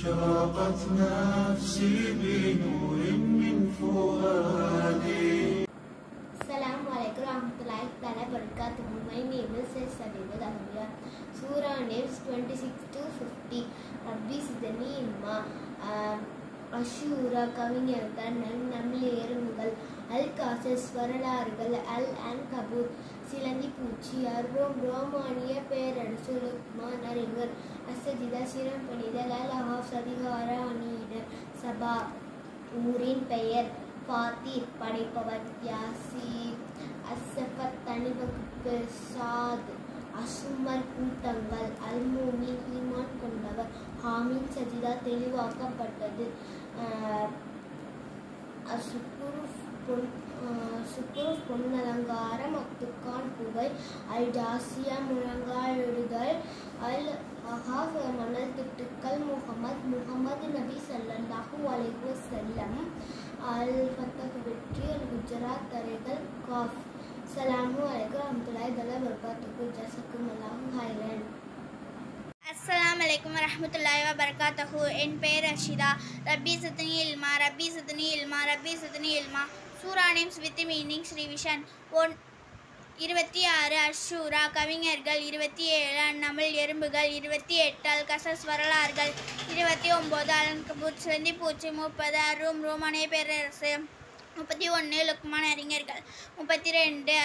أشرقت نفسي بنور من فؤادي. Assalamualaikum warahmatullahi wabarakatuh. My name is Sadibud Ahmad. Surah names 26 to 50. Rabbi Sidani Imma. Ashura கவிஞர்கள் நன்னமிழ் எறும்புகள் அல் causes வரலாறுகள் அல் அன்கபூத் சிலந்தி பூச்சி அர்ரோம் ரோமானிய பேரரசு லுக்மான் அறிஞர் அசஜிதா சிரம் பணிதல் அல் அஹாப் அதிகார அணியினர் சபா ஊரின் பெயர் ஃபாத்திர் படைப்பவர் யாசீர் அஸ்ஸஃபத் தனிவகுப்பு சாத் அசுமர் கூட்டங்கள் அல்மூமின் ஈமான் கொண்டவர் ஹாமின் சஜிதா தெளிவாக்கப்பட்டது சுக்குருஃப் பொன்னலங்காரம் அத்துக்கான் புகை அல் ஜாசியா முழங்காலிடுதல் அல் அஹாஃப் மணல் திட்டுக்கள் முகமது நபி ஸல்லல்லாஹு அலைஹி வஸல்லம் அல் ஃபத்தஹ் வெற்றி அல் குஜராத் தரைகள் காஃப். அஸ்ஸலாமு அலைக்கும் வரஹ்மத்துல்லாஹி வபரகாத்துஹு. ஜஸாக்குமுல்லாஹு ஹைரன். அஸ்ஸலாமு அலைக்கும் வரஹ்மத்துல்லாஹி வபரகாத்துஹு. என் பெயர் ரஷிதா. ரப்பி ஸித்னி இல்மா ரப்பி ஸித்னி இல்மா ரப்பி ஸித்னி இல்மா. சூரா நேம்ஸ் வித் மீனிங்ஸ் ரிவிஷன். 26 அஷ்ஷூரா கவிஞர்கள், 27 அந்நமிழ் எறும்புகள், 28 அல் கசஸ் வரலாறுகள், 29 அல் அன்கபூத் சிலந்தி பூச்சி, 30 அர்ரூம் ரோமானிய பேரரசு, 31 லுக்மான் அறிஞர்கள், 32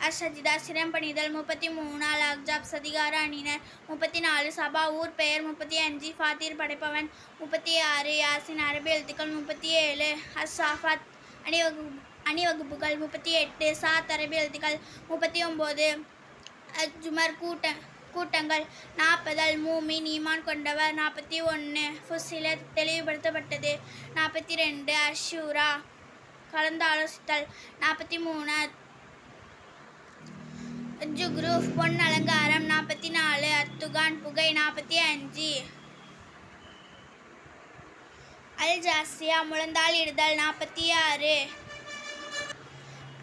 அஸ்ஸஜிதா சிரம் பணிதல், 33 அல் அஹ்ஸாப் அதிகார அணியினர், 34 சபா ஊர் பெயர், 35 ஃபாத்திர் படைப்பவன், 36 யாசின் அரபி எழுத்துக்கள், 37 அஸ்ஸாஃபாத் அணிவகுப்புகள், 38 சாத் அரபி எழுத்துக்கள், 39 அஜ்ஜுமர் கூட்டங்கள், 40 அல் மூமின் ஈமான் கொண்டவர், 41 ஃபுஸ்ஸிலத் தெளிவுபடுத்தப்பட்டது, 42 அஷ்ஷூரா கலந்து ஆலோசித்தல், 43 ஜுக்ரூஃப் பொன் அலங்காரம், 44 அத்துகான் புகை, 45 அல் ஜாசியா முழந்தாள் இடுதல், 46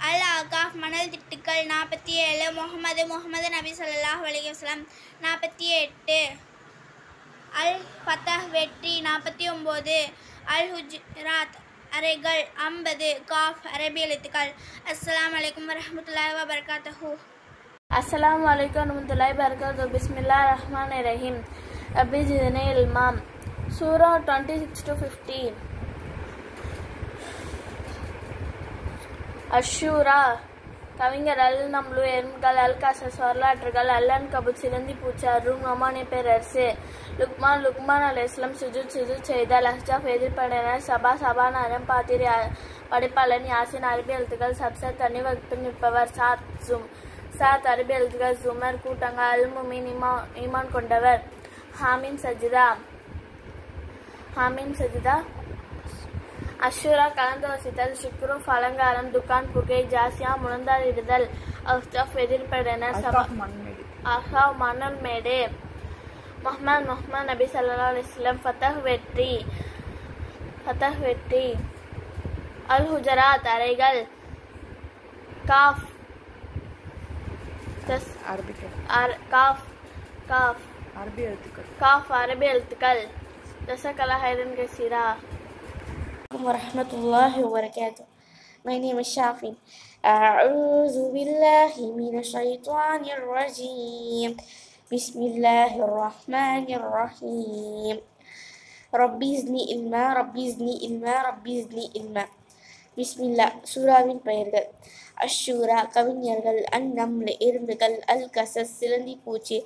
அல் அகாஃப் மணல் திட்டுக்கள், 47 முகமது நபி ஸல்லல்லாஹு அலைஹி வஸல்லம், 48 அல் ஃபத்தஹ் வெற்றி, 49 அல் ஹுஜராத் அறைகள், 50 காஃப் அரபி எழுத்துக்கள். அஸ்ஸலாமு அலைக்கும் வரஹ்மத்துல்லாஹி வபரகாத்துஹு. அஸ்ஸலாமு அலைக்கும் வரஹ்மத்துல்லாஹி வபரகாத்துஹு. பிஸ்மில்லாஹிர் ரஹ்மானிர் ரஹீம். ரப்பி ஜித்னி இல்மா. சூரா 26 to 50. அஷ்ஷூரா கவிஞர் அல் நம்லு எறும்புகள் அல் கசஸ் வரலாற்றுகள் அல் அன்கபூத் சிலந்தி பூச்சி அர்ரூம் ரோமானிய பேரரசு லுக்மான் அலைஹிஸ்ஸலாம் சுஜூத் செய்தல் அஹ்ஸாப் எதிர்ப்படையினர் சபா நரம் பாத்திரி படைப்பாளன் யாசின் அரபி எழுத்துக்கள் சப்சத் அணிவகுப்பில் நிற்பவர் சாத் அரபி எழுத்துக்கள் ஜுமர் கூட்டங்கள் அல் முமின் ஈமான் கொண்டவர் ஹாமின் சஜிதா அஷ்ஷூரா கலந்தோசித்தல் சுக்ரூஃப் அலங்காரம் துக்கான் புகை ஜாசியா முழந்தாளிடுதல் அஹ்ஸாப் எதிர்ப்படையினர் அஹாவ் மணல் மேடு முஹம்மது நபி ஸல்லல்லாஹு அலைஹி வஸல்லம் ஃபத்தஹ் வெற்றி அல் ஹுஜராத் அறைகள் காஃப் அரபி எழுத்துக்கள். ஜஸாக்கல்லாஹு ஹைரன் கஸீரா. warahmatullahi wabarakatuh. My name is Shafi. A'udzu billahi minasyaitonir rajim. Bismillahirrahmanirrahim. Rabbi zidni ilma. பிஸ்மில்லா. சூராவின் பெயர்கள். அஷ்ஷூரா கவிஞர்கள், அந்நம்ல் எறும்புகள், அல் கசஸ் சிலந்தி பூச்சி,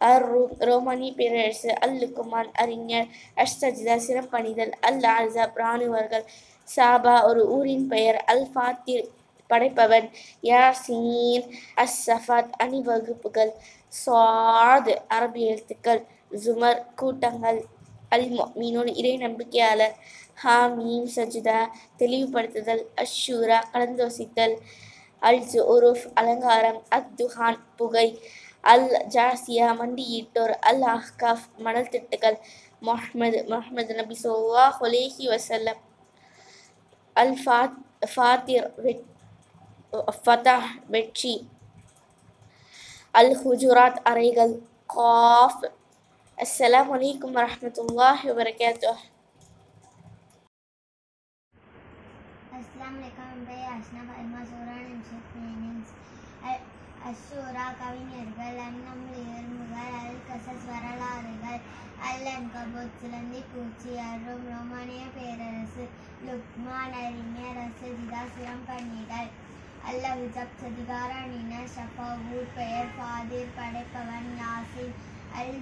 அர்ரூம் ரோமானிய பேரரசு, அல் லுக்மான் அறிஞர், அஸ்ஸஜிதா சிரம் பணிதல், அல் அஹ்ஸாப் இராணுவர்கள், சாபா ஒரு ஊரின் பெயர், அல் ஃபாத்திர் படைப்பவன், யாசீன் அஸ்ஸஃபாத் அணிவகுப்புகள், ஸாத் அரபி எழுத்துக்கள், ஜுமர் கூட்டங்கள், அல் முஃமினூன் இறை நம்பிக்கையாளர், ஹாமீம் சஜிதா தெளிவுபடுத்துதல், அஷ்ஷூரா கலந்தோசித்தல், அல் ஜுரூஃப் அலங்காரம், அத்துஹான் புகை, அல் ஜாசியா மண்டியிட்டோர், அல் அஹ்காஃப் மணல் திட்டுகள், முஹம்மது நபி ஸல்லல்லாஹு அலைஹி வஸல்லம், அல் ஃபாத்திர் ஃபதஹ் வெற்றி, அல் ஹுஜராத் அறைகள், காஃப் السلام عليكم ورحمة الله وبركاته. அஸ்ஸலாமு அலைக்கும். என் பெயர் அஸ்னா ஃபைமா. சூரா நேம்ஸ் மீனிங்ஸ். அஷ்ஷூரா கவிஞர்கள், அந்நம்ல் எறும்புகள், அல் கசஸ் வரலாறுகள், அல் அன்கபூத் சிலந்தி பூச்சி, அர்ரும் ரோமானிய பேரரசு, லுக்மான் அறிஞர், அஸ்ஸஜிதா சிரம்பணிகள், அல் அஹ்ஸாப் சதிகார அணியினர், ஷஃபா ஊர் பெயர், ஃபாதிர் படைப்பவன், யாசின், அல்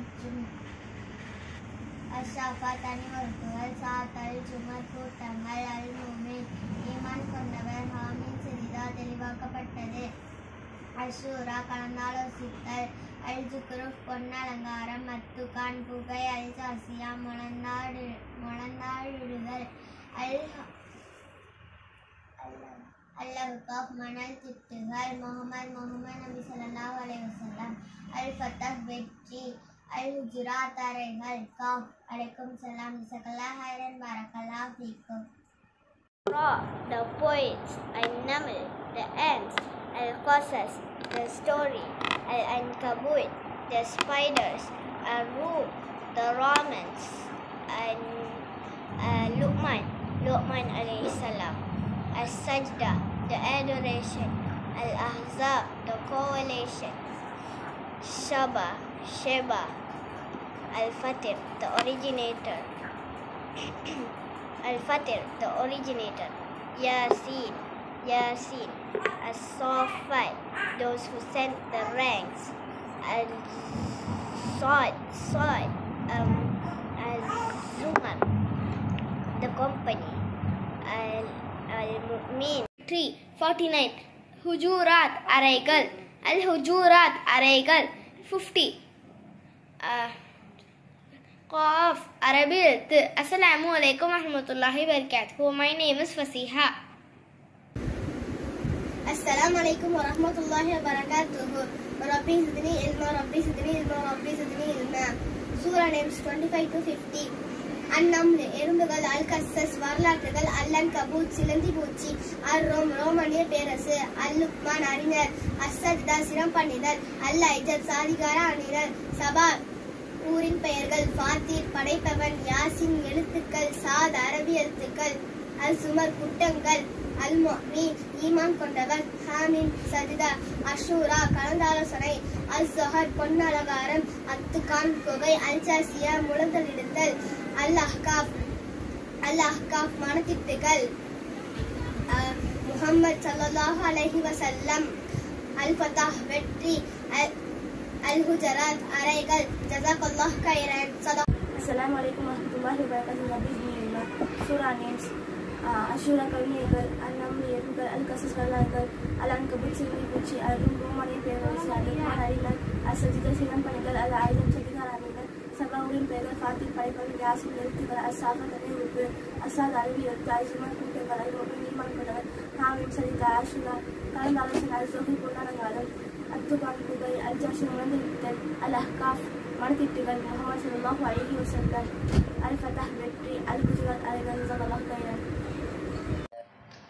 அஷ்ஷாஃபா தனிவகுப்புகள், சாத் அல் ஜுமர் கூட்டங்கள், அல் முமின் ஈமான் கொண்டவர், ஹாமின் சிறிதா தெளிவாக்கப்பட்டது, அஷூரா கலந்தாலோசித்தல், அல் ஜுக்ருஃப் பொன்னலங்காரம், அத்துகான் புகை, அல் ஜாசியா முழந்தாழிடுதல், அல் அஹ்காஃப் மணல் திட்டுகள், முகமது நபி ஸல்லல்லாஹு அலைஹி வஸல்லம், அல் ஃபத்தஹ் வெற்றி, அல் ஹுஜுராத் அறைகள், காஃப் அலைக்கும் சலாம், ஜஸாக்கல்லாஹு ஹைரன், பரக்கல்லாஹு ஃபீக்கும். The poets, An-Naml, the ants, Al-Qasas, the story, Al-Ankabut, the spiders, Ar-Rum, the Romans, and Luqman alayhi salam, As-Sajda, the adoration, Al-Ahzab, the coalition, Sheba, Al-Fatir, the originator. Al-Fatir, the originator. Yasin, As-Saffat, those who sent the ranks. Al-Sad, Az-Zumar, the company. Al-Mu'min. 49. Hujurat, அறைகள். Al-Hujurat, அறைகள். 50. Qaf, Arabi எழுத்து. Assalamu alaikum warahmatullahi wabarakatuh. My name is Fasiha. Assalamu alaikum warahmatullahi wabarakatuh. Rabbi zidni ilma. Surah names 25 to 50. அந்நம்ல் எறும்புகள், அல் கசஸ் வரலாற்றுகள், அல் அன்கபூத் சிலந்தி பூச்சி, அர்-ரும் ரோமானிய பேரரசு, அல் லுக்மான் அறிஞர், அஸ்-சஜ்தா சிரம்பணிதல், அல் அஹ்ஸாப் சதிகார அணியினர், சபா ஊரின் பெயர்கள், ஃபாத்திர் படைப்பவன், யாசின் எழுத்துக்கள், சாத் அரபி எழுத்துக்கள், அல் சுமர் கூட்டங்கள், அல் முஃமின் ஈமான் கொண்டவர், ஹாமின் சஜிதா, அஷூரா கலந்தாலோசனை, அஸ்-ஸஹர் பொன்னலங்காரம், அத்துகான் புகை, அல் ஜாசியா முழந்தலிடுதல், அல் அஹ்காஃப் மனத்திட்டுகள், முஹம்மது ஸல்லல்லாஹு அலைஹி வஸல்லம், அல் ஃபத்தஹ் வெற்றி, அல் ஹுஜராத் அறைகள், ஜஸாக்கல்லாஹு ஹைரன். Assalamu alaikum warahmatullahi wabarakatuh. Rabbi zidni. Surah names. Ashura கவிஞர்கள், அந்நம்ல் எறும்புகள், அல் கசஸ் வரலாறுகள், அல் அன்கபூத் சிலந்தி பூச்சி, அர்-ரும் ரோமானிய பேரரசு, அல் லுக்மான் அறிஞர், அஸ்-சஜ்தா சிரம்பணிகள், அல் அஹ்ஸாப் சதிகார அணியினர், சபா ஊரின் பெயர்கள், ஃபாத்திர் படைப்பவன், யாசின் எழுத்துக்கள், அஸ்-சாஃபா தனிவகுப்பு, அஸ்-சாத் அரபி எழுத்து, அல் ஜுமர் கூட்டங்கள், அல் முஃமின் ஈமான் கொண்டவர், ஹாமின் சஜிதா, அஷூரா கலந்தாலோசனை, அல்-ஸஹர் பொன்னலங்காரம், அத்துகான் புகை, அல் ஜாசியா முழந்தலிடுதல், அல் அஹ்காஃப் மனத்திட்டுகள், முஹம்மது ஸல்லல்லாஹு அலைஹி வஸல்லம், அல் ஃபத்தஹ் வெற்றி, அல் ஹுஜுராத் அறைகள், ஜஸாக்கல்லாஹு ஹைரன்.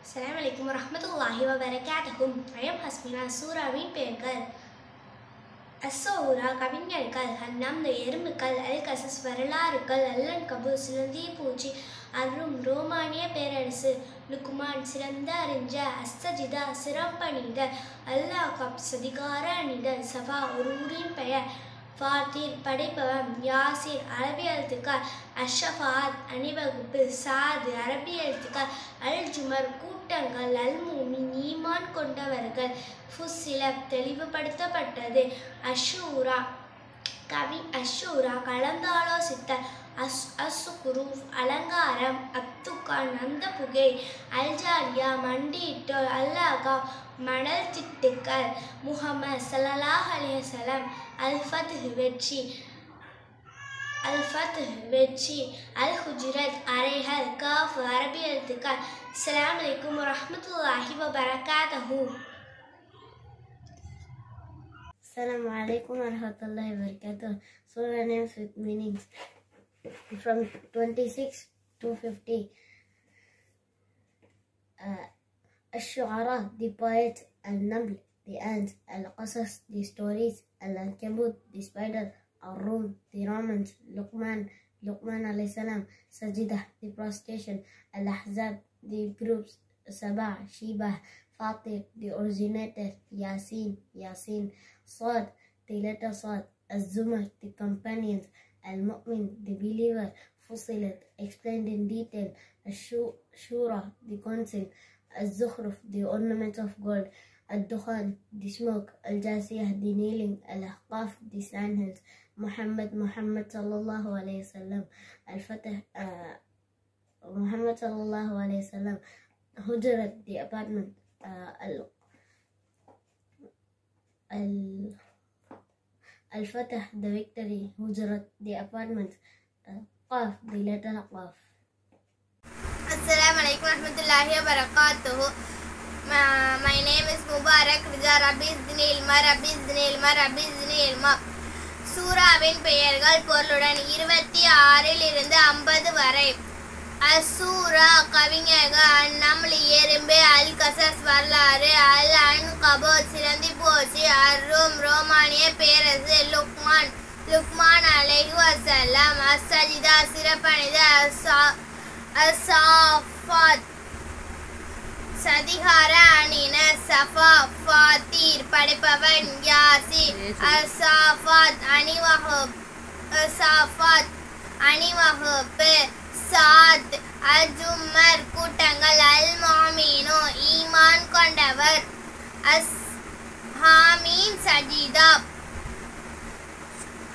அஸ்ஸலாமு அலைக்கும் வரஹ்மத்துல்லாஹி வபரகாத்துஹு. I am Hasmina. சூராவின் பெயர்கள். அஸ்ஸூரா கவிஞர்கள், அந்நம்ல் எறும்புகள், அல் கசஸ் வரலாறுகள், அல் அன்கபூத் சிலந்தி பூச்சி, அர்-ரும் ரோமானிய பேரரசு, லுக்மான் சிறந்த அறிஞர், அஸ்-சஜ்தா சிரம்பணிதல், அல் அஹ்ஸாப் சதிகார அணியினர், சஃபா ஊரின் பெயர், ஃபாத்திர் படைப்பவன், யாசின் அரபி எழுத்துக்கள், அஷஃபாத் அணிவகுப்பு, சாத் அரபி எழுத்துக்கள், அல் ஜுமர் கூட்டங்கள், அல் முஃமின் ஈமான் கொண்டவர்கள், ஃபுஸ்ஸிலத் தெளிவுபடுத்தப்பட்டது, அஷூரா கலந்தாலோசித்தல், அஸ்-ஸுக்ரூஃப் அலங்காரம், அத்துகான் அந்த புகை, அல் ஜாலியா மண்டியிட்டோர், அல் அஹ்காஃப் மணல் திட்டுக்கள், முஹம்மது ஸல்லல்லாஹு அலைஹி வஸல்லம், அல்-ஃபத்ஹ் வெற்றி, அல் ஹுஜுராத் அறைகள், காஃப் அரபி எழுத்துக்கள். அஸ்ஸலாமு அலைக்கும் வரஹ்மத்துல்லாஹி வபரகாத்துஹு. Assalamu alaikum warahmatullahi wabarakatuh. Surah names with meanings. From 26 to 50. Ash-Shu'ara, the poets, Al-Naml, the ants, Al-Qasas, the stories, Al-Ankabut, the spider, Ar-Rum, the Romans, Luqman alayhi salam, Sajidah, the prostration, Al-Ahzab, the groups, Sabah, Shibah, Fatir, the originator, Yasin, Sad, the letter Sad, Az-Zumar, the companions, Al-Mu'min, the believer, Fusilat, explained in detail, Shura, the council, Az-Zukhruf, the ornaments of gold, Al-Dukhan, the smoke, Al-Jasiyah, the kneeling, Al-Ahqaf, the sandhills, Muhammad sallallahu alayhi wasallam, Al-Fatah, Muhammad sallallahu alayhi wasallam, Hujurat, the apartment, Al-Fatah, the victory, Hujurat, the apartment, Qaf, the letter Qaf. Assalamu alaikum warahmatullahi wabarakatuh. My name is Mubarak Rija. Rabbi Izdini Ilma. சூராவின் பெயர்கள் பொருளுடன் 26 இருந்து 50 வரை. அசூரா கவிஞர்கள் அந்நம்ல் எறும்பு, அல் கசஸ் வரலாறு, அல் அன்கபூத் சிலந்தி பூச்சி, அர்ரும் ரோமானிய பேரரசு, லுக்மான் அலைஹி வஸல்லம், அஸ்ஸஜிதா சிறப்பணிது, அஸ்ஸாஃபாத் சதிகார அணின, சஃபா ஃபாத்தீர் படைப்பவன், யாசின் அஸ்ஸாஃபாத் அணிவகுப்பு, சாத் அஜும்மர் கூட்டங்கள், அல் முஃமினு ஈமான் கொண்டவர், ஹாமீம் சஜிதா.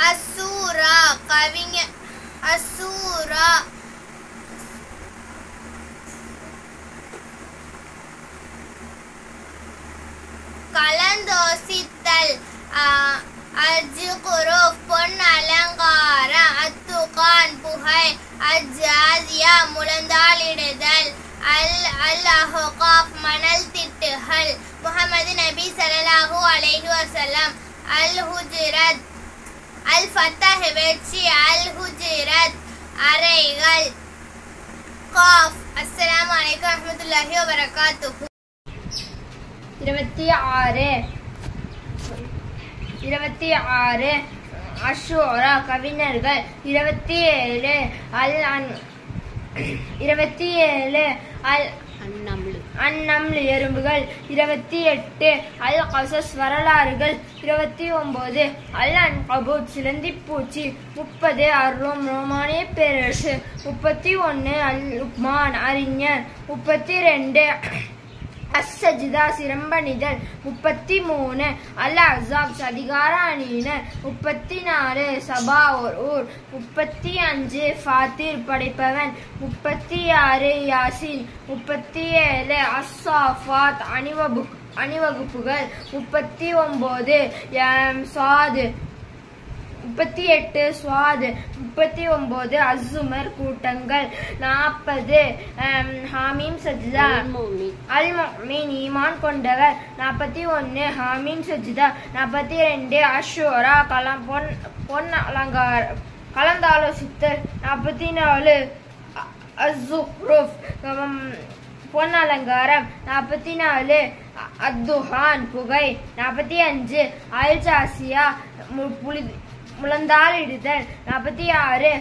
அசூரா கவிஞர் அசூரா கலந்தோசித்தல், அஜ்குருஃப் பொன் அலங்காரம், அத்துகான் புகை, அஜ்ஜாசியா முழந்தாளிடுதல், அல் அஹ்காஃப் மணல் திட்டுகள், முஹம்மது நபி ஸல்லல்லாஹு அலைஹி வஸல்லம், அல் ஹுஜுரத், அல் ஃபத்தஹ் வெற்றி, அல் ஹுஜுரத் அறைகள், காஃப். அஸ்ஸலாமு அலைக்கும் வரஹ்மத்துல்லாஹி வபரகாத்துஹு. 26 அஷூரா கவிஞர்கள், 27 அந்நம்ல் எறும்புகள், 28 அல் கசஸ் வரலாறுகள், 29 அல் அன்கபூத் சிலந்தி பூச்சி, 30 அர்ரும் ரோமானிய பேரரசு, 31 அல் லுக்மான் அறிஞர், 32 அஸ்ஸஜிதா சிரம்பணிதல், 33 அல் அஹ்ஸாப் சதிகார அணியினர், 34 சபா ஒரு ஊர், 35 ஃபாத்திர் படைப்பவன், 36 யாசின், 37 அஸ்ஸாஃபாத் அணிவகுப்புகள், 39 சாது, 38 ஸ்வாத், 39 அஸ்ஸுமர் கூட்டங்கள், 40 ஹாமீம் சஜிதா அல் முஃமின் ஈமான் கொண்டவர், 41 ஹாமீம் சஜிதா, 42 அஷூரா பொன் அலங்காரம் கலந்தாலோசித்தல், 44 அஸ்ஸுக்ருஃப் பொன் அலங்காரம், 44 அத்துஹான் புகை, 45 அல் ஜாசியா முழந்தாளிடுதல், 46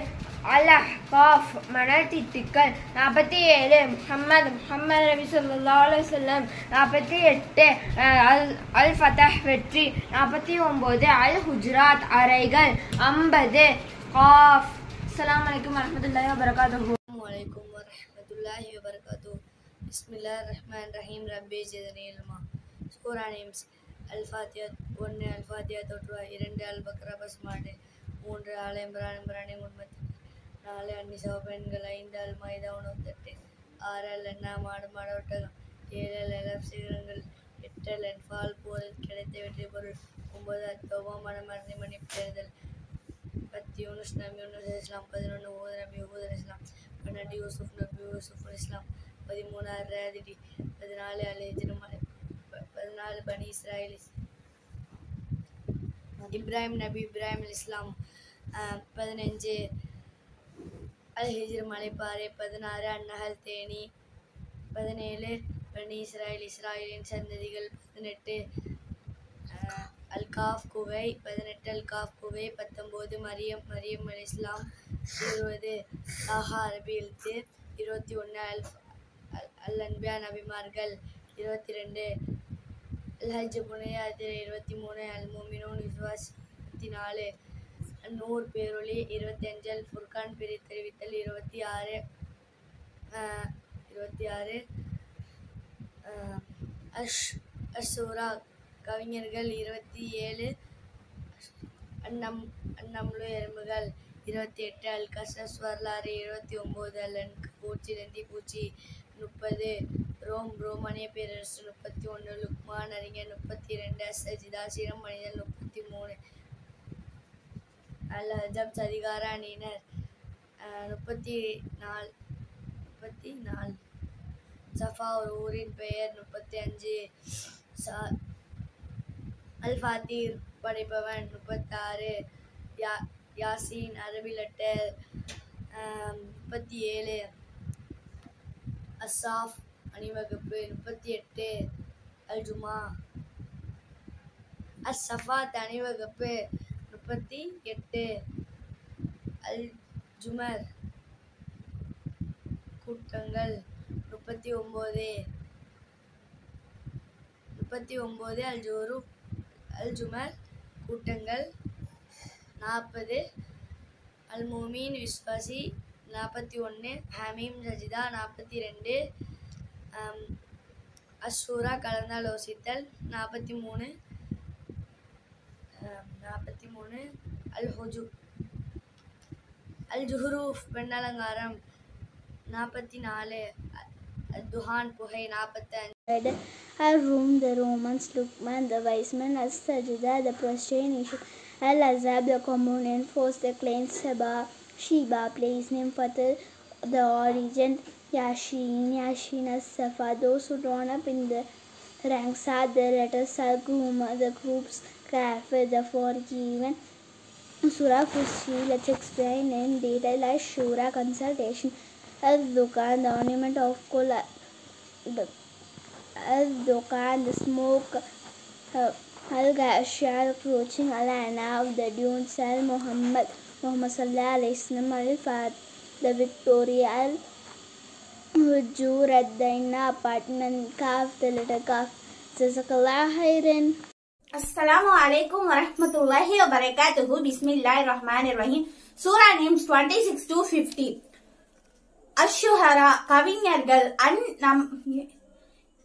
அல் அஹ்காஃப் மணல் திட்டுக்கள், 47 முஹம்மது நபி ஸல்லல்லாஹு அலைஹி வஸல்லம், 48 அல் ஃபதஹ் வெற்றி, 49 அல் ஹுஜுராத் அறைகள், 50 காஃப். அஸ்ஸலாமு அலைக்கும் வரஹ்மத்துல்லாஹி வபரகாத்துஹு. அலைக்கும் வரஹ்மத்துல்லாஹி வபரகாத்துஹு. பிஸ்மில்லாஹிர் ரஹ்மானிர் ரஹீம். ரப்பி ஜித்னி இல்மா. சூரா நேம்ஸ்: அல்-ஃபாத்திஹா 1 அல்-ஃபாத்திஹா தொற்றுவா, 2 அல்-பக்ரா பஸ்மாடு, 3 ஆல இம்ரான் முஹம்மத், 4 அந்நிசா பெண்கள், 5 அல்-மாயிதா 98, 6 அல்-அன்ஆம் மாடு ஒட்டகம், 7 அல்-அலஃப் சிகரங்கள், 8 அல்-அன்ஃபால் போரில் கிடைத்த வெற்றி பொருள், 9 அத்-தௌபா மனமறந்து மன்னிப்பெறுதல், 10 யூனுஸ் நபி யூனுஸ் அலைஹிஸ்ஸலாம், 11 ஹூத் நபி ஹூத் அலைஹிஸ்ஸலாம், 12 யூசுப் நபி யூசுப் அலைஹிஸ்ஸலாம், 13 அர்-ராதிடி, 14 அல்-ஹிஜ்ர் 14 பனி இஸ்ராயில், இப்ராஹிம் நபி இப்ராஹிம் அலைஹிஸ்ஸலாம், 15 அல்-ஹிஜ்ர் மலைப்பாறை, 16 அந்நஹல் தேனி, 17 பனி இஸ்ராயிலின் சந்ததிகள், 18 அல்காஃப் குகை 18 அல்காஃப் குகை 19 மரியம் அலைஹிஸ்ஸலாம் 20 தாஹா அரபி எழுத்து 21 அல் அன்பியா நபிமார்கள் 22 அல்ஹஜ் புனையாதிரை 23 அல் மூமினூன் விஸ்வாஸ் 24 நூர் பேரொளி 25 அல் ஃபுர்கான் பிரித்தறிவித்தல் 26 அஷ்ஷூரா கவிஞர்கள் 27 அந்நம்லு எறும்புகள் 28 அல் கசஸ் வரலாறு 29 அல் அன்கபூத் சிலந்தி பூச்சி 30 ரோமானிய பேரரசு 31 லுக்மான் அறிஞர் 32 அஸ்ஸஜிதா சிரம் மனிதன் 33 அல் அஹ்ஸாப் சதிகார அணியினர் 34 சஃபா ஒரு ஊரின் பெயர் 35 அல் ஃபாத்தீர் படைப்பவன் 36 யாசீன் அரபி லெட்டர் 37 அஸ்ஸாஃப் அணிவகுப்பு 38 அல் ஜுமா அஸ்ஸஃபாத் அணிவகுப்பு 38 அல் ஜுமர் கூட்டங்கள் 39 அல் ஜுமர் கூட்டங்கள் 40 அல் மூமின் விஸ்வாசி 41 ஹமீம் சஜிதா 42 அஷ்ஷூரா கலந்தாலோசித்தல் 43 அல் ஜுஹ்ரூஃப் பெண்ணலங்காரம் 44 துஹான் புகை 45 Al-Rum, the Romans, Luqman, the wise men, As-Sajda, the prostration, Al-Azab, the communion force, the clan Saba, Sheba, place name Fatal, the origin, Yashin, As-Safa, those who drawn up in the ranks are the letters, Al-Guma, the groups, Kafir, the forgiven, Surah Fushi, let's explain in detail as Shura consultation, Al-Dukan, the ornament of Kola, Al-Dukan, the smoke, Al-Gasha, approaching Al-Anaf, the dunes, Al-Muhammad Sallallahu Alaihi Wasallam, Al-Fat, the Victoria, Al-Hujur, the Inna apartment, Kaf, the letter Kaf, Jazakallah khairan. Assalamu alaikum wa rahmatullahi wa barakatuhu. Bismillahir Rahmanir Rahim. Surah names 26 to 50. அஷ்ஷுஹரா கவிஞர்கள்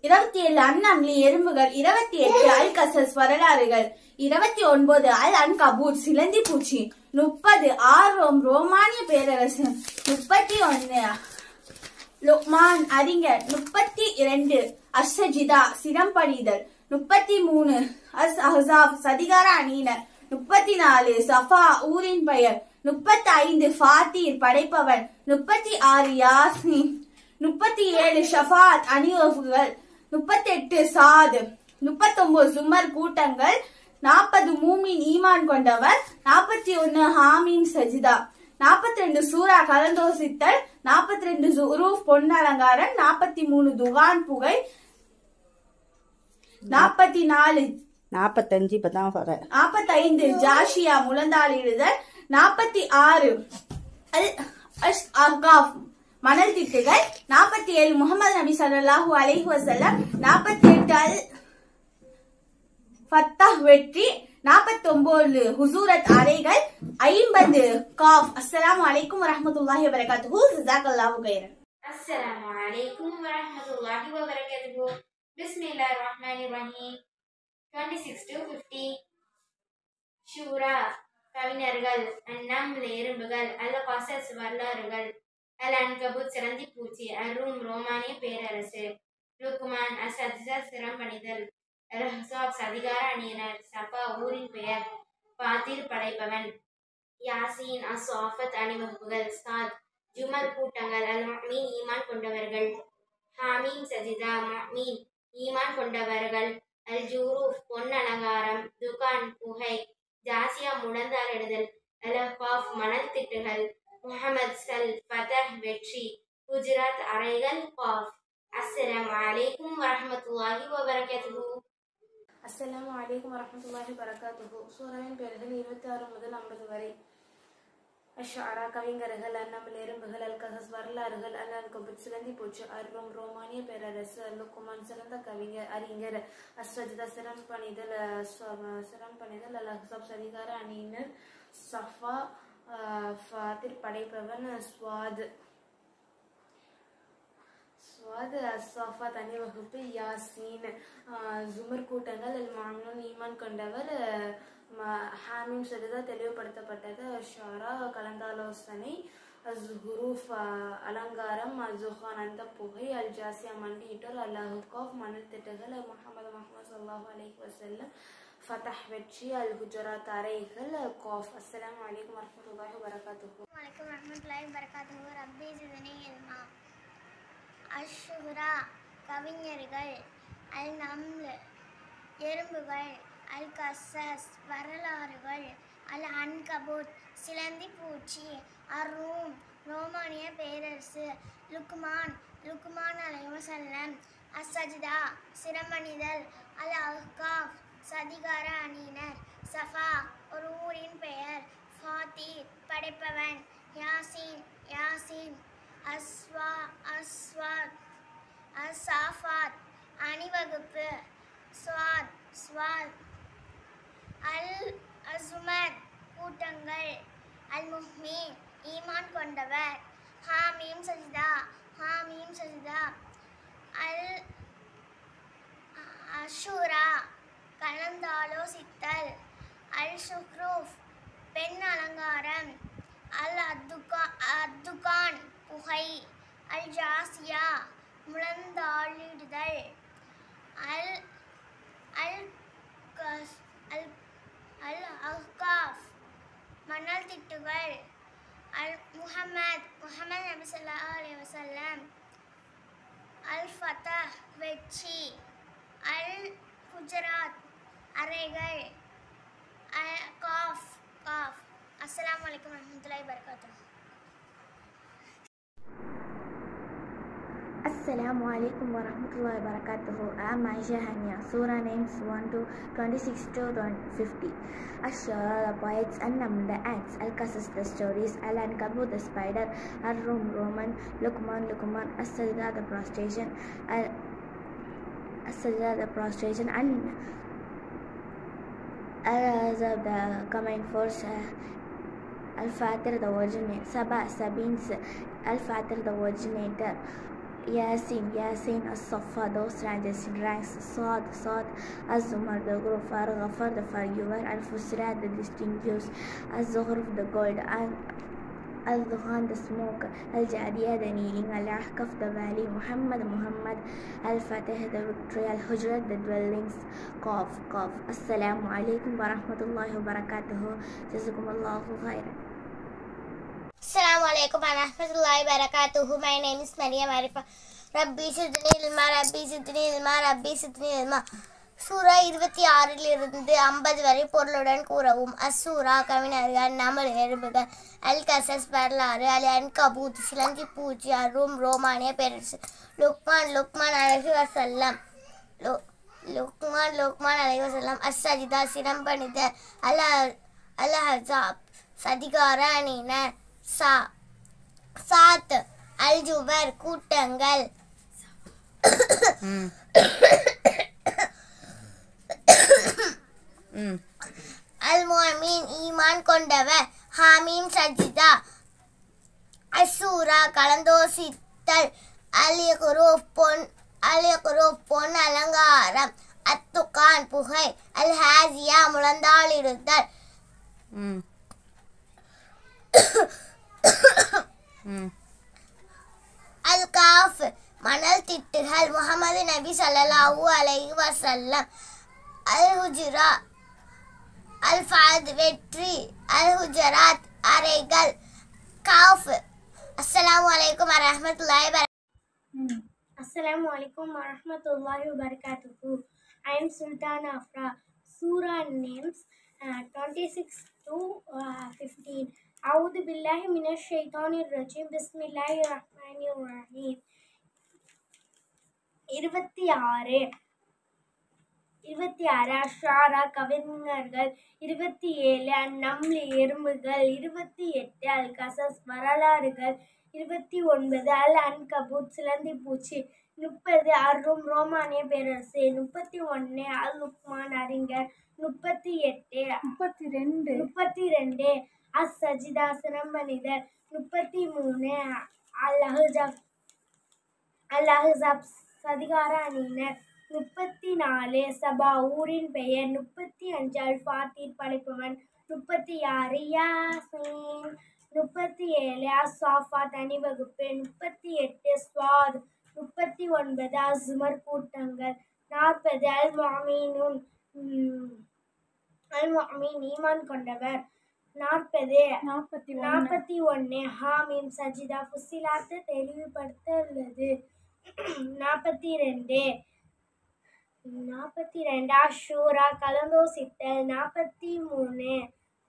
27 அந்நம்லி எறும்புகள் 28 அல் கசஸ் வரலாறுகள் 29 அல் அன்கபூத் சிலந்தி பூச்சி 30 ரோமானிய பேரரசு 31 லுக்மான் அறிஞர் 32 அஸ்ஸஜிதா சிரம்படிதல் 33 அஹ்ஸாப் சதிகார அணியினர் 34 Safa ஊரின் பெயர் 35 ஃபாத்தீர் படைப்பவன் 36 யாஸ்மீன் 37 ஷஃபாத் அணிவகுப்புகள் 38 சாத் 39 சுமர் கூட்டங்கள் 40 மூமின் ஈமான் கொண்டவர் 41 ஹாமீம் சஜிதா 42 சூரா கலந்தோசித்தல் 42 ஜுரூஃப் பொன்னலங்காரம் 43 துகான் புகை 45 இப்பதான் வர 45 ஜாஷியா முழந்தாளிடுதல் 46 அல் அஹ்காஃப் மணல் திட்டுகள் 47 முஹம்மது நபி ஸல்லல்லாஹு அலைஹி வஸல்லம் 48 அல் ஃபத்தஹ் வெற்றி 49 ஹுசூரத் அறைகள் 50 காஃப். அஸ்ஸலாமு அலைக்கும் வரஹ்மத்துல்லாஹி வபரகாத்துஹு. ஜஸாக்கல்லாஹு கைரன். அஸ்ஸலாமு அலைக்கும் வரஹ்மத்துல்லாஹி வபரகாத்துஹு. பிஸ்மில்லாஹிர் ரஹ்மானிர் ரஹீம். 26 to 50 ஷூரா கவிஞர்கள், அந்நம்ல் எறும்புகள், அல் கஸஸ் வரலாறுகள், அல் அன்கபூத் சிலந்தி பூச்சி, அர்-ரும் ரோமானிய பேரரசு, லுக்மான் அஸ்ஸஜ்ஜா சிரம்பணிதல், அல்-அஹ்ஸாப் சதிகார அணியினர், சஃபா ஊரின் பெயர், ஃபாத்தீர் படைப்பவன், யாசீன் அஸ்-ஸாஃபத் அணிவகுப்புகள், சாத் ஜுமர் கூட்டங்கள், அல்-முஃமின் ஈமான் கொண்டவர்கள், ஹாமீம் சஜிதா முஃமின் ஈமான் கொண்டவர்கள், அல்-ஜுரூஃப் பொன்னலங்காரம், துகான் புகை, ஜாசியா முழந்தாளிடுதல், அல்-அஹ்காஃப் மணல் திட்டுகள், முஹம்மது சல் ஃபதஹ் வெற்றி, குஜராத் அறைகள், காஃப். அஸ்ஸலாமு அலைக்கும் வரஹ்மத்துல்லாஹி வபரகாத்துஹு. அஸ்ஸலாமு அலைக்கும் வரஹ்மத்துல்லாஹி வபரகாத்துஹு. சூராவின் பெயர்கள் 26 முதல் 50 வரை. அஷ்ஷாரா கவிஞர்கள், அந்நமல் எறும்புகள், அல்கசஸ் வரலாறுகள், அல்-அன்கபூத் சிலந்தி பூச்சி, அர்-ரும் ரோமானிய பேரரசு, லுக்மான் சிறந்த கவிஞர் அறிஞர், அஸ்-சஜ்தா சிரம்பணிதல், அல்-அஹ்ஸாப் சதிகார அணியினர், சஃபா ஃபாத்திர் படைப்பவன், ஸ்வாத் அஸ்ஸாஃபா தனி வகுப்பு, யாசீன் ஜுமர் கூட்டங்கள், அல் மாமினூன் ஈமான் கொண்டவர், ஹாமீம் சஜதா தெளிவுபடுத்தப்பட்டது, ஷாரா கலந்தாலோசனை, அஸ்ஹுரூஃப் அலங்காரம், அஸ்ஸுஹான் அந்த புகை, அல் ஜாசியா மண்டியிட்டோர், அல் அஹ்காஃப் மணல் திட்டுகள், முஹம்மது ஸல்லல்லாஹு அலைஹி வஸல்லம் ஃபதஹ் வெற்றி, அல் ஹுஜராத் அறைகள், காஃப். அஸ்ஸலாமு அலைக்கும் வரஹ்மத்துல்லாஹி வபரகாத்துஹு. வலைக்கும் வரஹ்மத்துல்லாஹி வபரகாத்துஹு. ரப்பி ஜித்னி இல்மா. அஷ்ஷுரா கவிஞர்கள், அல் நம்ல் எறும்புகள், அல் கஸஸ் வரலாறுகள், அல் அன்கபூத் சிலந்தி பூச்சி, அர்-ரூம் ரோமானிய பேரரசு, லுக்மான் அலைஹிஸ்ஸலாம், அஸ்-சஜ்தா சிரமணிதல், அல் அஹ்காஃப் சதிகார அணியினர், சஃபா ஒரு ஊரின் பெயர், ஃபாத்திர் படைப்பவன், யாசீன் அஸ்ஸாஃபாத் அணிவகுப்பு, ஸ்வாத் அல்-அஸுமர் கூட்டங்கள், அல்-முஹ்மீன் ஈமான் கொண்டவர், ஹாமீம் சஜ்தா, அஷ்ஷூரா கலந்தாலோசித்தல், அல்-ஷுஹ்ரூஃப் பெண் அலங்காரம், அல்-அத்துகான் புகை, அல்-ஜாசியா முழந்தாளிடுதல், அல்-அஹ்காஃப் மணல் திட்டுகள், முஹம்மது நபி ஸல்லல்லாஹு அலைஹி வஸல்லம், அல்-ஃபதஹ் வெற்றி, அல்-ஹுஜராத் அறைகள், காஃப். அஸ்ஸலாமு அலைக்கும் வரஹ்மத்துல்லாஹி வபரகாத்துஹு. Assalamu alaikum warahmatullahi wabarakatuh. I'm Aisha Hania. Surah names 1 to 26 to 50. Ashara, the poets, An-Naml, the ants, Al-Qasas, the stories, Al-Ankabut, the spider, Ar-Rum, Roman, Luqman, As-Sajda, the prostration, Al-Ahzab, the combined force, Al-Fatir, the originator, Sabines, Al-Fatir, the originator, Yasin, As-Safa, those ranks, Sa'd, Az-Zumar, the group, Ghafar, the forgiver, Al-Fusrat, the distinguished, Az-Zughruf, the gold, Al-Dukhan, the smoke, Al-Jadiyah, the kneeling, Al-Ahqaf, the valley, Muhammad, Al-Fatih, the victory, Al-Hujrat, the dwellings, Qaf. Assalamu alaikum wa rahmatullahi wa barakatuhu. Jazakumullahu khairan. Assalamu alaikum wa rahmatullahi wa barakatuhu. My name is Maryam Arifa. Rabbi Sidni ilma. சூரா 26 50 வரை பொருளுடன் கூறவும். அஸ்ஸூரா கவிஞர்கள், நமல் எறும்புகள், அல்-கஸஸ் வரலாறு, அல்-அன்கபூத் சிலந்தி பூச்சி, அர்-ரூம் ரோமானிய பேரரசு, லுக்மான் அலைஹிஸ்ஸலாம், அஸ்-சஜ்தா சிரம்பணிதல், அல்-அஹ்ஸாப் சதிகார அணியினர், சாத் அல்-ஜுபர் கூட்டங்கள், அல்-முஹ்மீன் ஈமான் கொண்டவர், ஹாமீம் சஜ்தா, அஷ்ஷூரா கலந்தோசித்தல், அல்-இக்ரூஃப் பொன் அலங்காரம், அத்துகான் புகை, அல்-ஹாசியா முழந்தாளிடுதல், அல்-காஃப் மணல் திட்டுகள், முஹம்மது நபி ஸல்லல்லாஹு அலைஹி வஸல்லம், அல்-ஹுஜ்ரா அல்-ஃபதஹ் வெற்றி, அல்-ஹுஜராத் அறைகள், காஃப். அஸ்ஸலாமு அலைக்கும் வரஹ்மத்துல்லாஹி வபரகாத்துஹு. Assalamu alaikum warahmatullahi wabarakatuh. I am Sultana Afra. Surah names 26 to 15. A'udhu billahi minash shaitanir rajim. Bismillahir rahmanir rahim. 26 26 அஷாரா கவிஞர்கள், 27 அந்நம்ல் எறும்புகள், 28 அல் கசஸ் வரலாறுகள், 29 அல் அன்கபூத் சிலந்தி பூச்சி, 30 அர்ரும் ரோமானிய பேரரசு, 31 அல் லுக்மான் அறிஞர், 32 அஸ் சஜிதா சிரமணிதர், 33 அல் அஹ்ஸாப் சதிகார அணியினர், 34 சபா ஊரின் பெயர், 35 அல் ஃபாத்திர் படைப்பவன், 36 யாசீன், 37 அஸ்-சாஃபாத் அணிவகுப்பு, 38 ஸ்வாத், 39 அஸ்-ஸுமர் கூட்டங்கள், 40 அல்-முஅ்மினூன் ஈமான் கொண்டவர், 41 ஹாமீம் சஜிதா ஃபுஸ்ஸிலாத் தெளிவுபடுத்தப்பட்டுள்ளது, 42 அஷூரா கலந்தோசித்தல், 43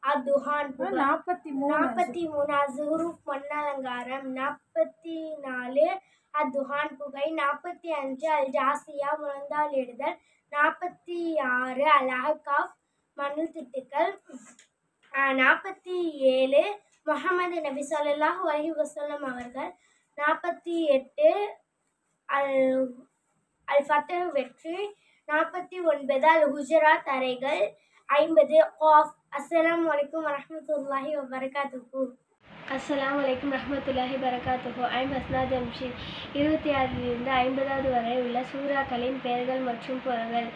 அத்துஹான் 43 அஸ்ஸுஹ்ரூஃப் பொன்னலங்காரம், 44 அத்துஹான் புகை, 45 அல் ஜாசியா முழந்தாள் இடுதல், 46 அல் அஹ்காஃப் மணல் திட்டுக்கள், 47 முஹம்மது நபி ஸல்லல்லாஹு அலைஹி வஸல்லம் அவர்கள், 48 அல் ஃபத்ஹ் வெற்றி, 49 அல் ஹுஜராத் அறைகள், 50 காஃப். அஸ்ஸலாமு அலைக்கும் வரஹ்மத்துல்லாஹி வபரகாத்துஹு. அஸ்ஸலாமு அலைக்கும் வரஹ்மத்துல்லாஹி வபரகாத்துஹு. ஐம் ஹஸ்னா ஜம்ஷீத். 26 50 வரை உள்ள சூறாக்களின் பெயர்கள் மற்றும் பொருள்கள்.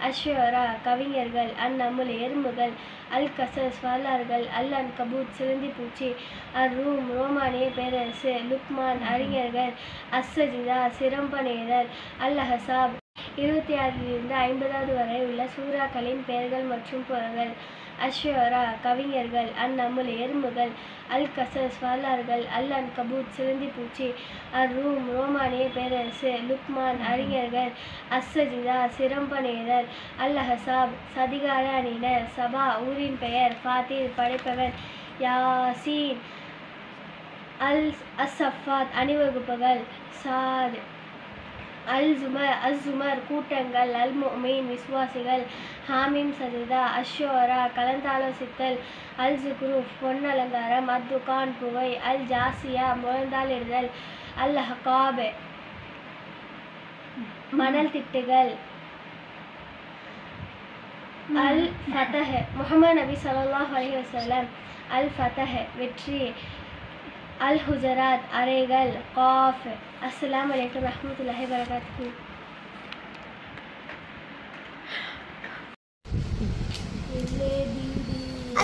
அஷ்ஷுரா கவிஞர்கள், அந்நம்ல் எறும்புகள், அல் கசஸ் வரலாறுகள், அல் அன்கபூத் சிலந்தி பூச்சி, அர்-ரூம் ரோமானிய பேரரசு, லுக்மான் அறிஞர்கள், அஸ்-சஜிதா சிரம்பணிதர், அல் அஹ்ஸாப். 26 50 வரை உள்ள சூறாக்களின் பெயர்கள் மற்றும் பொருள்கள். அஷ்ஷுரா கவிஞர்கள், அந்நம்ல் எறும்புகள், அல் கசஸ் வரலாறுகள், அல் அன்கபூத் சிலந்தி பூச்சி, அர்-ரூம் ரோமானிய பேரரசு, லுக்மான் அறிஞர்கள், அஸ்-சஜிதா சிரம்பணிதர், அல் அஹ்ஸாப் சதிகார அணியினர், சபா ஊரின் பெயர், ஃபாத்திர் படைப்பவன், யாசீன், அஸ்-சாஃபாத் அணிவகுப்புகள், சாத், அல்-ஸுமர் கூட்டங்கள், அல்-முஅ்மின் விசுவாசிகள், ஹாமீம் சஜிதா, அஷ்ஷுரா கலந்தாலோசித்தல், அல்-ஸுஹ்ரூஃப் பொன்னலங்காரம், அத்துகான் புகை, அல்-ஜாசியா முழந்தாளிடுதல், அல்-அஹ்காப் மணல் திட்டுகள், அல்-ஃபத்ஹ் முஹம்மது நபி ஸல்லல்லாஹு அலைஹி வஸல்லம், அல்-ஃபத்ஹ் வெற்றி, அல்-ஹுஜராத் அறைகள், காஃப். அஸ்ஸலாமு அலைக்கும் வரஹ்மத்துல்லாஹி வபரகாத்துஹு.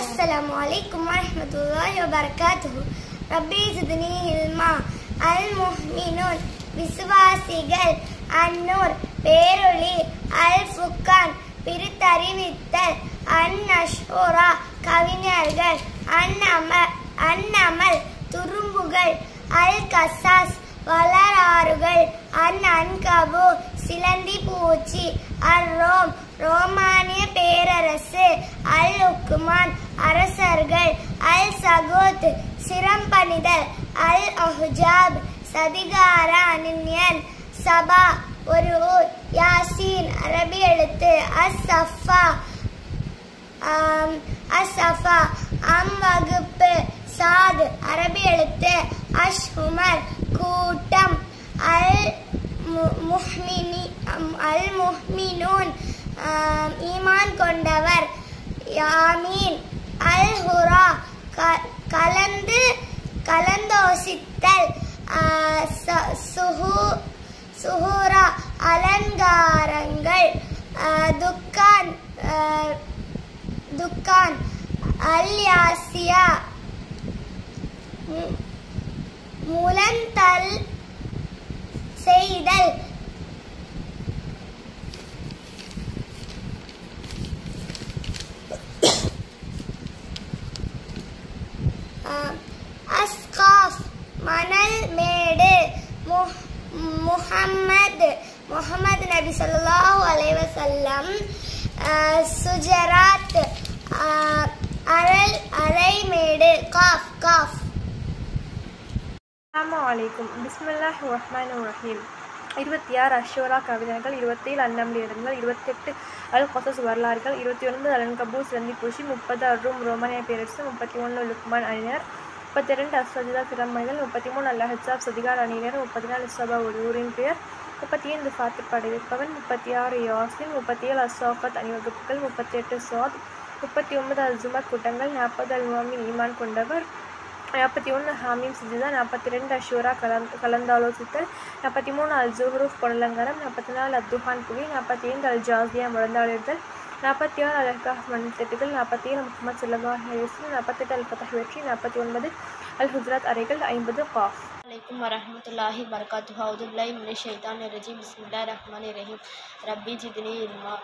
அஸ்ஸலாமு அலைக்கும் வரஹ்மத்துல்லாஹி வபரகாத்துஹு. ரப்பி ஸித்னி இல்மா. அல்-முஹ்மினூன் விசுவாசிகள், அன்-நூர் பேரொளி, அல்-ஃபுர்கான் பிரித்தறிவித்தல், அன்-அஷ்ஷுரா கவிஞர்கள், அன்-நம்ல் துரும்புகள், அல்-கஸாஸ் வரலாறுகள், அன்-அன்கபூத் சிலந்தி பூச்சி, அர்-ரோம் ரோமானிய பேரரசு, அல்-லுக்மான் அரசர்கள், அல்-ஸகூத் சிரம்பணிதல், அல்-அஹ்ஸாப் சதிகார அணியன், சபா ஒரு ஊர், யாசீன் அரபி எழுத்து, அஸ்-ஸஃபா வகுப்பு, சாத் அரபி எழுத்து, அஷ்-ஸுமர் கூட்டம், அல்-முஹ்மினூன் ஈமான் கொண்டவர், யாமீன், அல்-ஹுரா கலந்தோசித்தல், சுஹூரா அலங்காரங்கள், துக்கான், அல்-யாசியா முழந்தல் செய்தல், அஸ்காஃப் மணல் மேடு, முஹம்மது நபி ஸல்லல்லாஹு அலைஹி வஸல்லம், சுஜராத் அரைமேடு, காஃப். அஸ்ஸலாமு அலைக்கும். பிஸ்மில்லாஹிர் ரஹ்மானிர் ரஹீம். 26 அஷ்ஷூரா கவிதைகள், 27 அந்நம்ல் எறும்புகள், 28 அல் கசஸ் வரலாறுகள், 29 அலன்கபூத் சிலந்தி பூச்சி, 30 அர்ரூம் ரோமானிய பேரரசு, 31 லுக்மான் அணியினர், 32 அஸ்ஸஜிதா சிரமணிகள், 33 அல் அஹ்ஸாப் சதிகார் அணியினர், 34 சபா ஒரு ஊரின் பெயர், 35 ஃபாத்திர் படையெடுப்பவன், 36 யாசின், 37 அஸ்ஸாஃபத் அணிவகுப்புகள், 38 சாத், 39 அல்-ஜுமர் கூட்டங்கள், 40 அல்-முஅமின் ஈமான் கொண்டவர், 41 ஹாமீம் சஜிதா, 42 அஷ்ஷூரா கலந்தாலோசித்தல், 43 அல்-ஜுஹ்ரூஃப் பொன்னலங்காரம், 44 அத்துஹான் புகை, 45 அல்-ஜாசியா முழந்தாளிடுதல், 46 அல்-அஹ்காஃப் மணல் திட்டுகள், 47 முஹம்மது ஸல்லல்லாஹு அலைஹி வஸல்லம், 48 அல்-ஃபத்ஹ் வெற்றி, 49 அல்-ஹுஜராத் அறைகள், 50 காஃப். அலைக்கும் வரஹ்மத்துல்லாஹி வபரகாத்துஹு. அஊது பில்லாஹி மினஷ் ஷைத்தானிர் ரஜீம். பிஸ்மில்லாஹிர் ரஹ்மானிர் ரஹீம். ரப்பி ஜித்னி இல்மா.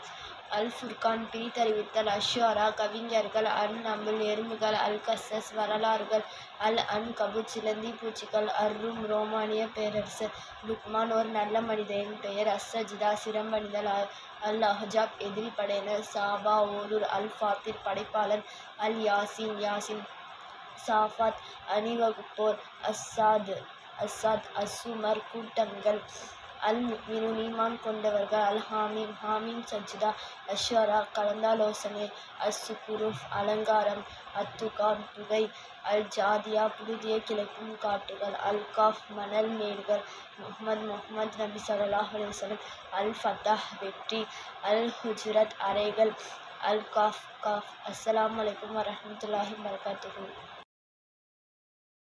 அல் ஃபுர்கான் பிரித்தறிவித்தல். அஷ்ஷுஅரா கவிஞர்கள், அந்நம்ல் எறும்புகள், அல் கஸஸ் வரலாறுகள், அல் அன்கபூத் சிலந்தி பூச்சிகள், அர்ரூம் ரோமானிய பேரரசு, லுக்மான் ஒரு நல்ல மனிதரின் பெயர், அஸ்ஸஜிதா சிரம்பணிதல், அல் அஹ்ஸாப் எதிரி படையினர், சாபா ஓரூர், அல் ஃபாத்திர் படைப்பாளர், அல் யாசின் யாசின் சாஃபாத் அணிவகுப்போர், அஸ்ஸாத் அஸ்ஸுமர் கூட்டங்கள், அல் முஃமினூன் ஈமான் கொண்டவர்கள், அல் ஹாமீம் ஹாமீம் சஜ்ஜிதா, அஷ்ஷுஅரா கலந்தாலோசனை, அஸ்ஸுகுரூஃப் அலங்காரம், அத்துகான் புகை, அல் ஜாதியா புழுதியை கிளப்பும் காற்றுகள், அல் காஃப் மணல் மேடுகள், முஹம்மது நபி ஸல்லல்லாஹு அலைஹி வஸல்லம், அல் ஃபத்ஹ் வெற்றி, அல் ஹுஜராத் அறைகள், அல் காஃப். அஸ்ஸலாமு அலைக்கும் வரஹ்மத்துல்லாஹி வபரகாத்துஹு.